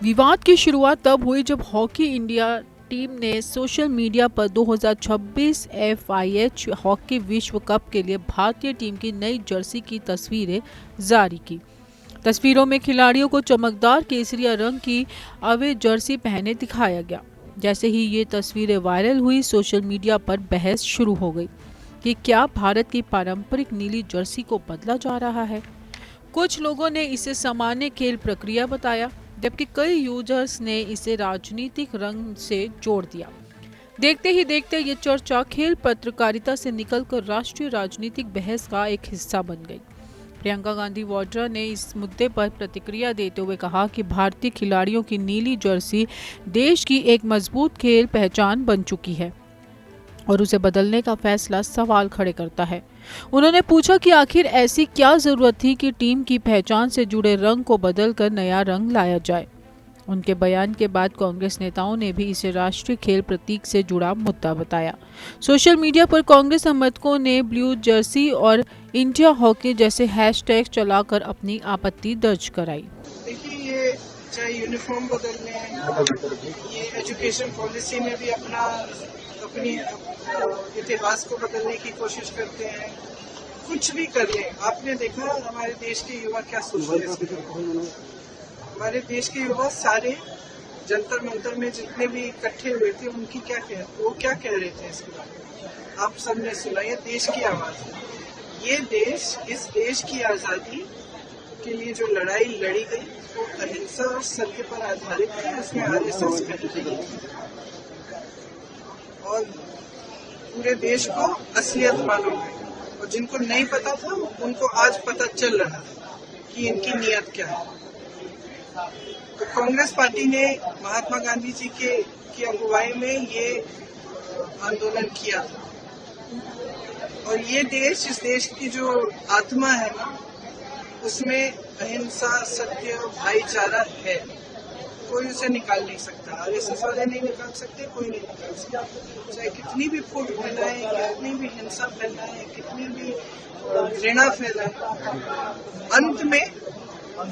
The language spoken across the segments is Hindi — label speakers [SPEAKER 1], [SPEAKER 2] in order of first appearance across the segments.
[SPEAKER 1] विवाद की शुरुआत तब हुई जब हॉकी इंडिया टीम ने सोशल मीडिया पर 2026 FIH हॉकी विश्व कप के लिए भारतीय टीम की नई जर्सी की तस्वीरें जारी की। तस्वीरों में खिलाड़ियों को चमकदार केसरिया रंग की अवे जर्सी पहने दिखाया गया। जैसे ही ये तस्वीरें वायरल हुई, सोशल मीडिया पर बहस शुरू हो गई कि क्या भारत की पारंपरिक नीली जर्सी को बदला जा रहा है। कुछ लोगों ने इसे सामान्य खेल प्रक्रिया बताया, जबकि कई यूजर्स ने इसे राजनीतिक रंग से जोड़ दिया। देखते ही देखते ये चर्चा खेल पत्रकारिता से निकलकर राष्ट्रीय राजनीतिक बहस का एक हिस्सा बन गई। प्रियंका गांधी वाड्रा ने इस मुद्दे पर प्रतिक्रिया देते हुए कहा कि भारतीय खिलाड़ियों की नीली जर्सी देश की एक मजबूत खेल पहचान बन चुकी है और उसे बदलने का फैसला सवाल खड़े करता है। उन्होंने पूछा कि आखिर ऐसी क्या जरूरत थी कि टीम की पहचान से जुड़े रंग को बदलकर नया रंग लाया जाए। उनके बयान के बाद कांग्रेस नेताओं ने भी इसे राष्ट्रीय खेल प्रतीक से जुड़ा मुद्दा बताया। सोशल मीडिया पर कांग्रेस समर्थकों ने ब्लू जर्सी और इंडिया हॉकी जैसे हैशटैग चलाकर अपनी आपत्ति दर्ज कराई।
[SPEAKER 2] देखिए, ये चाहे यूनिफॉर्म बदलने हैं, ये एजुकेशन पॉलिसी में भी अपनी इतिहास को बदलने की कोशिश करते हैं, कुछ भी कर ले। आपने देखा हमारे देश के युवा क्या सोच रहे हैं। हमारे देश के युवा सारे जंतर मंतर में जितने भी इकट्ठे हुए थे, वो क्या कह रहे थे इसके बारे में आप सबने सुना। ये देश की आवाज है। ये देश, इस देश की आजादी के लिए जो लड़ाई लड़ी गई वो अहिंसा और सत्य पर आधारित है। उसमें RSS कहीं नहीं और पूरे देश को असलियत मालूम है, और जिनको नहीं पता था उनको आज पता चल रहा है कि इनकी नीयत क्या है। तो कांग्रेस पार्टी ने महात्मा गांधी जी की अगुवाई में ये आंदोलन किया था, और ये देश, इस देश की जो आत्मा है ना, उसमें अहिंसा, सत्य और भाईचारा है। कोई उसे निकाल नहीं सकता। RSS वाले नहीं निकाल सकते, कोई नहीं निकाल सकता। चाहे कितनी भी फूट फैलाए, कितनी भी हिंसा फैलाए, कितनी भी घृणा फैलाए, अंत में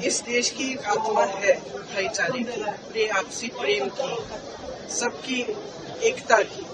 [SPEAKER 2] इस देश की एक आत्मा है भाईचारे की, आपसी प्रेम की, सबकी एकता की,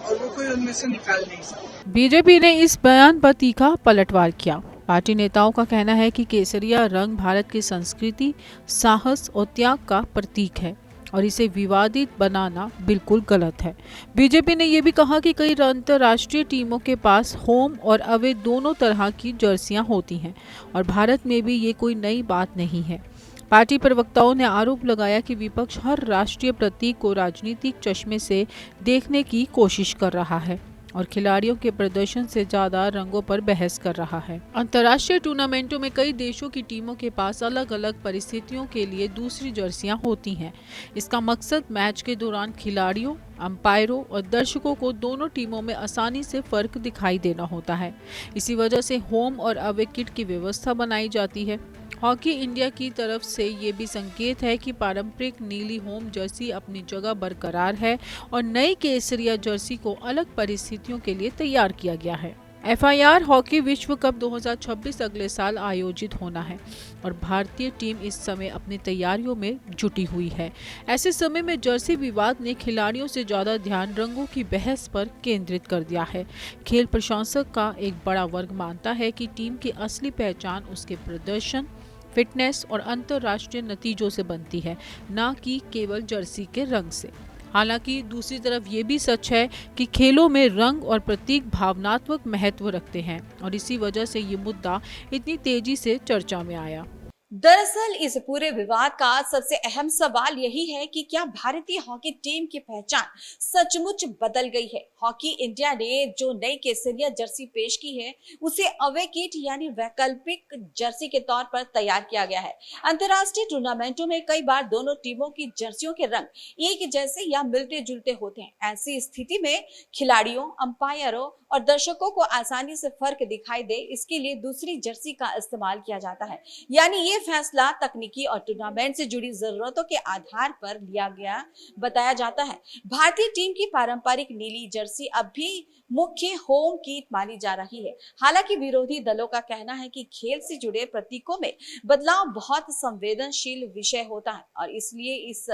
[SPEAKER 2] और वो कोई उनमें से निकाल नहीं सकता।
[SPEAKER 1] बीजेपी ने इस बयान पर तीखा पलटवार किया। पार्टी नेताओं का कहना है कि केसरिया रंग भारत की संस्कृति, साहस और त्याग का प्रतीक है और इसे विवादित बनाना बिल्कुल गलत है। बीजेपी ने यह भी कहा कि कई अंतर्राष्ट्रीय टीमों के पास होम और अवे दोनों तरह की जर्सियां होती हैं और भारत में भी ये कोई नई बात नहीं है। पार्टी प्रवक्ताओं ने आरोप लगाया कि विपक्ष हर राष्ट्रीय प्रतीक को राजनीतिक चश्मे से देखने की कोशिश कर रहा है और खिलाड़ियों के प्रदर्शन से ज्यादा रंगों पर बहस कर रहा है। अंतर्राष्ट्रीय टूर्नामेंटों में कई देशों की टीमों के पास अलग अलग परिस्थितियों के लिए दूसरी जर्सियां होती हैं। इसका मकसद मैच के दौरान खिलाड़ियों, अंपायरों और दर्शकों को दोनों टीमों में आसानी से फर्क दिखाई देना होता है। इसी वजह से होम और अवे किट की व्यवस्था बनाई जाती है। हॉकी इंडिया की तरफ से ये भी संकेत है कि पारंपरिक नीली होम जर्सी अपनी जगह बरकरार है और नई केसरिया जर्सी को अलग परिस्थितियों के लिए तैयार किया गया है। FIR हॉकी विश्व कप 2026 अगले साल आयोजित होना है और भारतीय टीम इस समय अपनी तैयारियों में जुटी हुई है। ऐसे समय में जर्सी विवाद ने खिलाड़ियों से ज्यादा ध्यान रंगों की बहस पर केंद्रित कर दिया है। खेल प्रशंसक का एक बड़ा वर्ग मानता है कि टीम की असली पहचान उसके प्रदर्शन, फिटनेस और अंतर्राष्ट्रीय नतीजों से बनती है, न कि केवल जर्सी के रंग से। हालांकि दूसरी तरफ ये भी सच है कि खेलों में रंग और प्रतीक भावनात्मक महत्व रखते हैं और इसी वजह से ये मुद्दा इतनी तेजी से चर्चा में आया।
[SPEAKER 3] दरअसल इस पूरे विवाद का सबसे अहम सवाल यही है कि क्या भारतीय हॉकी टीम की पहचान सचमुच बदल गई है। हॉकी इंडिया ने जो नई केसरिया जर्सी पेश की है उसे अवे किट यानी वैकल्पिक जर्सी के तौर पर तैयार किया गया है। अंतर्राष्ट्रीय टूर्नामेंटों में कई बार दोनों टीमों की जर्सियों के रंग एक जैसे या मिलते जुलते होते हैं। ऐसी स्थिति में खिलाड़ियों, अंपायरों और दर्शकों को आसानी से फर्क दिखाई दे, इसके लिए दूसरी जर्सी का इस्तेमाल किया जाता है। यानी ये फैसला तकनीकी और टूर्नामेंट से जुड़ी जरूरतों के आधार पर लिया गया बताया जाता है। भारतीय टीम की पारंपरिक नीली जर्सी अब भी मुख्य होम किट मानी जा रही है। हालांकि विरोधी दलों का कहना है कि खेल से जुड़े प्रतीकों में बदलाव बहुत संवेदनशील विषय होता है और इसलिए इस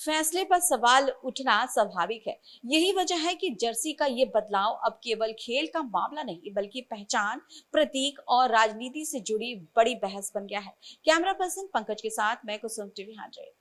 [SPEAKER 3] फैसले पर सवाल उठना स्वाभाविक है। यही वजह है कि जर्सी का ये बदलाव अब केवल खेल का मामला नहीं बल्कि पहचान, प्रतीक और राजनीति से जुड़ी बड़ी बहस बन गया है। कैमरा पर्सन पंकज के साथ मैं कुसुम टीवी 100।